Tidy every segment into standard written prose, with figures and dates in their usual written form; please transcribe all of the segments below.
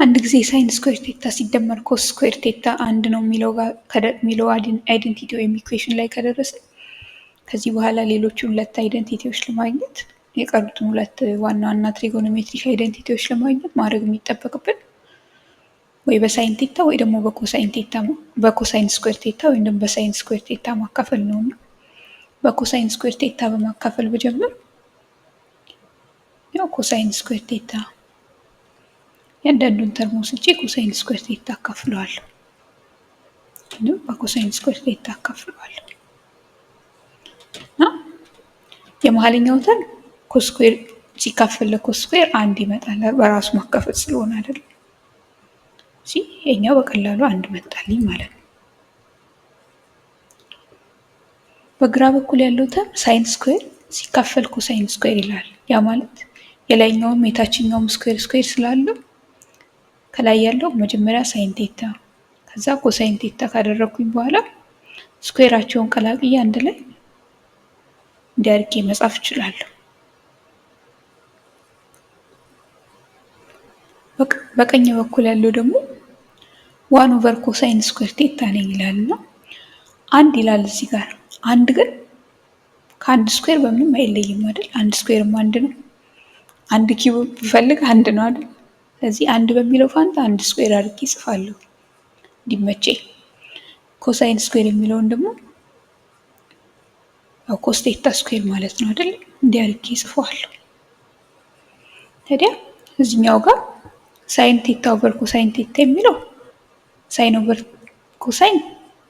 አንድ ጊዜ ሳይን ስኩዌር ቴታ ሲደመር ኮስ ስኩዌር ቴታ አንድ ነው የሚለው አይደንቲቲ ወይም ኢኩዌሽን ላይ ከደረሰ ከዚህ በኋላ ሌሎቹ ሁለት አይደንቲቲዎች ለማግኘት የቀሩትን ሁለት ዋና ዋና ትሪጎኖሜትሪክ አይደንቲቲዎች ለማግኘት ማድረግ የሚጠበቅብን ወይ በሳይን ቴታ ወይ ደግሞ በኮሳይን ስኩዌር ቴታ ወይም ደግሞ በሳይን ስኩዌር ቴታ ማካፈል ነውና በኮሳይን ስኩዌር ቴታ በማካፈል ብጀምር ያው ኮሳይን ስኩዌር ቴታ ያንዳንዱን ተርም ወስጄ ኮሳይን ስኩዌር ቴታ አካፍለዋለሁ። እንዲሁም በኮሳይን ስኩዌር ቴታ አካፍለዋለሁ እና የመሀልኛው ተርም ኮስ ስኩዌር ሲካፈል ለኮስ ስኩዌር አንድ ይመጣል በራሱ ማካፈል ስለሆነ አይደል? ይሄኛው በቀላሉ አንድ መጣልኝ ማለት ነው። በግራ በኩል ያለው ተርም ሳይን ስኩዌር ሲካፈል ኮሳይን ስኩዌር ይላል። ያ ማለት የላይኛውም የታችኛውም ስኩዌር ስኩዌር ስላለው ከላይ ያለው መጀመሪያ ሳይን ቴታ ከዛ ኮሳይን ቴታ ካደረኩኝ በኋላ ስኩዌራቸውን ቀላቅዬ አንድ ላይ እንዲያርጌ መጻፍ እችላለሁ። በቀኝ በኩል ያለው ደግሞ 1 ኦቨር ኮሳይን ስኩዌር ቴታ ነኝ ይላልና አንድ ይላል እዚህ ጋር። አንድ ግን ከአንድ ስኩዌር በምንም አይለይም አይደል? አንድ ስኩዌርም አንድ ነው። አንድ ኪዩብ ብፈልግ አንድ ነው አይደል? ስለዚህ አንድ በሚለው ፋንታ አንድ ስኩዌር አድርጌ እጽፋለሁ እንዲመቸኝ። ኮሳይን ስኩዌር የሚለውን ደግሞ ያው ኮስ ቴታ ስኩዌር ማለት ነው አይደል? እንዲህ አድርጌ እጽፈዋለሁ። ታዲያ እዚህኛው ጋር ሳይን ቴታ ኦቨር ኮሳይን ቴታ የሚለው ሳይን ኦቨር ኮሳይን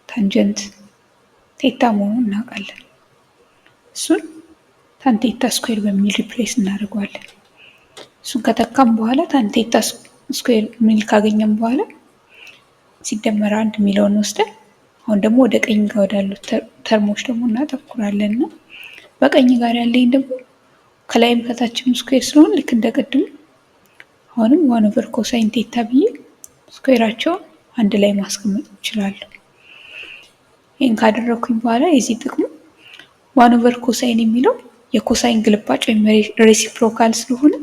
ታንጀንት ቴታ መሆኑን እናውቃለን። እሱን ታን ቴታ ስኩዌር በሚል ሪፕሌስ እናደርገዋለን። እሱን ከተካም በኋላ ታን ቴታ ስኩዌር ሚል ካገኘም በኋላ ሲደመር አንድ የሚለውን ወስደን አሁን ደግሞ ወደ ቀኝ ጋር ወዳሉት ተርሞች ደግሞ እናተኩራለን እና በቀኝ ጋር ያለኝ ደግሞ ከላይም ከታችም ስኩዌር ስለሆነ ልክ እንደቀድሙ አሁንም 1 ኦቨር ኮሳይን ቴታ ብዬ ስኩዌራቸውን አንድ ላይ ማስቀመጥ እችላለሁ። ይህን ካደረኩኝ በኋላ የዚህ ጥቅሙ 1 ኦቨር ኮሳይን የሚለው የኮሳይን ግልባጭ ወይም ሬሲፕሮካል ስለሆነ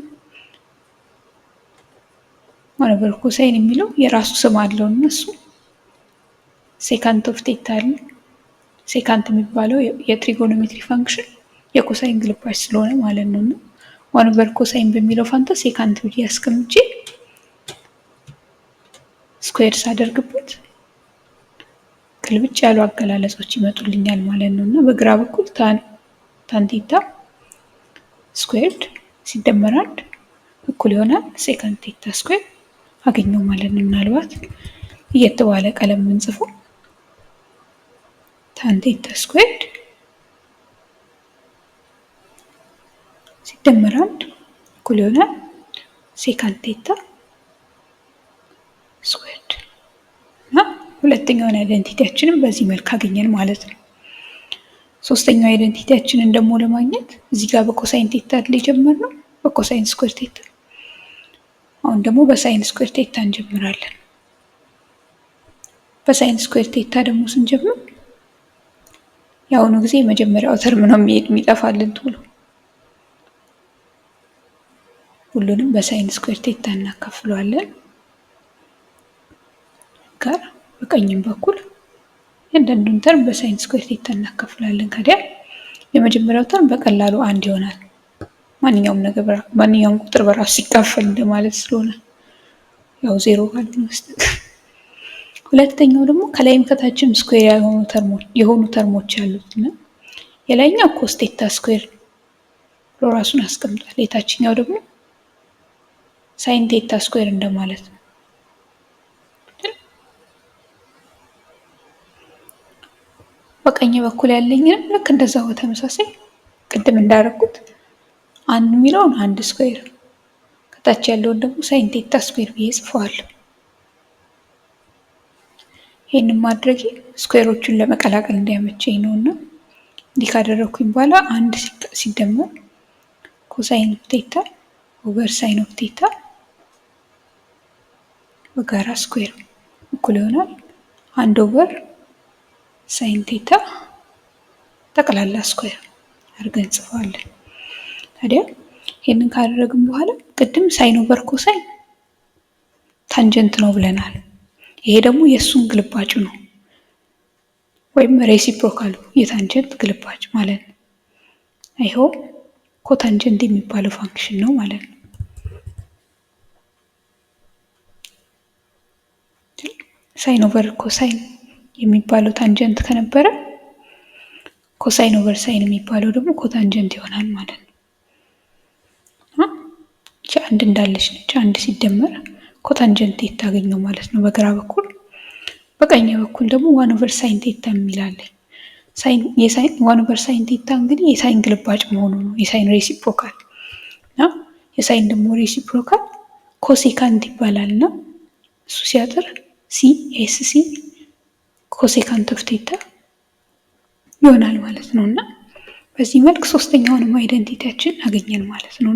1 ኦቨር ኮሳይን የሚለው የራሱ ስም አለው እና እሱ ሴካንት ኦፍ ቴታ አለ። ሴካንት የሚባለው የትሪጎኖሜትሪ ፋንክሽን የኮሳይን ግልባጭ ስለሆነ ማለት ነው እና 1 ኦቨር ኮሳይን በሚለው ፋንታ ሴካንት ብዬ አስቀምጬ ስኩዌር ሳደርግበት ቅልብጭ ያሉ አገላለጾች ይመጡልኛል ማለት ነው እና በግራ በኩል ታን ቴታ ስኩዌርድ ሲደመር አንድ እኩል ይሆናል ሴካንድ ቴታ ስኩዌር አገኘው ማለት ነው። ምናልባት እየተባለ ቀለም የምንጽፈው ታን ቴታ ስኩዌርድ ሲደመር አንድ እኩል ይሆናል ሴካንድ ቴታ ስኩዌርድ እና ሁለተኛውን አይደንቲቲያችንን በዚህ መልክ አገኘን ማለት ነው። ሶስተኛው አይደንቲቲያችንን ደግሞ ለማግኘት እዚህ ጋር በኮሳይን ቴታ አይደል የጀመርነው በኮሳይን ስኩዌር ቴታ። አሁን ደግሞ በሳይን ስኩዌር ቴታ እንጀምራለን። በሳይን ስኩዌር ቴታ ደግሞ ስንጀምር የአሁኑ ጊዜ የመጀመሪያው ተርም ነው የሚጠፋልን ቶሎ። ሁሉንም በሳይን ስኩዌር ቴታ እናካፍለዋለን ጋር በቀኝም በኩል ያንዳንዱን ተርም በሳይን ስኩዌር ቴታ እናካፍላለን። ከዚያ የመጀመሪያው ተርም በቀላሉ አንድ ይሆናል። ማንኛውም ቁጥር በራሱ ሲካፈል እንደማለት ስለሆነ ያው ዜሮ ካልሆነ በስተቀር። ሁለተኛው ደግሞ ከላይም ከታችም ስኩዌር የሆኑ ተርሞች ያሉት እና የላይኛው ኮስ ቴታ ስኩዌር ብሎ ራሱን አስቀምጧል። የታችኛው ደግሞ ሳይን ቴታ ስኩዌር እንደማለት ነው። በቀኝ በኩል ያለኝንም ልክ እንደዛው ተመሳሳይ ቅድም እንዳደረኩት አንድ የሚለውን አንድ ስኩዌር ከታች ያለውን ደግሞ ሳይን ቴታ ስኩዌር ብዬ ጽፈዋለሁ። ይህንን ማድረጌ ስኩዌሮቹን ለመቀላቀል እንዲያመቸኝ ነው እና እንዲህ ካደረኩኝ በኋላ አንድ ሲደመር ኮሳይን ኦፍ ቴታ ኦቨር ሳይን ኦፍ ቴታ በጋራ ስኩዌር እኩል ይሆናል አንድ ኦቨር ሳይን ቴታ ጠቅላላ ስኩዌር አድርገን እንጽፈዋለን። ታዲያ ይህንን ካደረግን በኋላ ቅድም ሳይን ኦቨር ኮሳይን ታንጀንት ነው ብለናል። ይሄ ደግሞ የእሱን ግልባጩ ነው ወይም ሬሲፕሮካሉ የታንጀንት ግልባጭ ማለት ነው። ይኸው ኮታንጀንት የሚባለው ፋንክሽን ነው ማለት ነው። ሳይን ኦቨር ኮሳይን የሚባለው ታንጀንት ከነበረ ኮሳይን ኦቨር ሳይን የሚባለው ደግሞ ኮታንጀንት ይሆናል ማለት ነው። እቺ አንድ እንዳለች ነች። አንድ ሲደመር ኮታንጀንት ቴታ አገኘው ማለት ነው በግራ በኩል። በቀኝ በኩል ደግሞ ዋን ኦቨር ሳይን ቴታ የሚላለ ዋን ኦቨር ሳይን ቴታ እንግዲህ የሳይን ግልባጭ መሆኑ ነው፣ የሳይን ሬሲፕሮካል እና የሳይን ደግሞ ሬሲፕሮካል ኮሴካንት ይባላል እና እሱ ሲያጥር ሲኤስሲ ኮሴካንት ኦፍ ቴታ ይሆናል ማለት ነው። እና በዚህ መልክ ሶስተኛውንም አይደንቲቲያችን አገኘን ማለት ነው።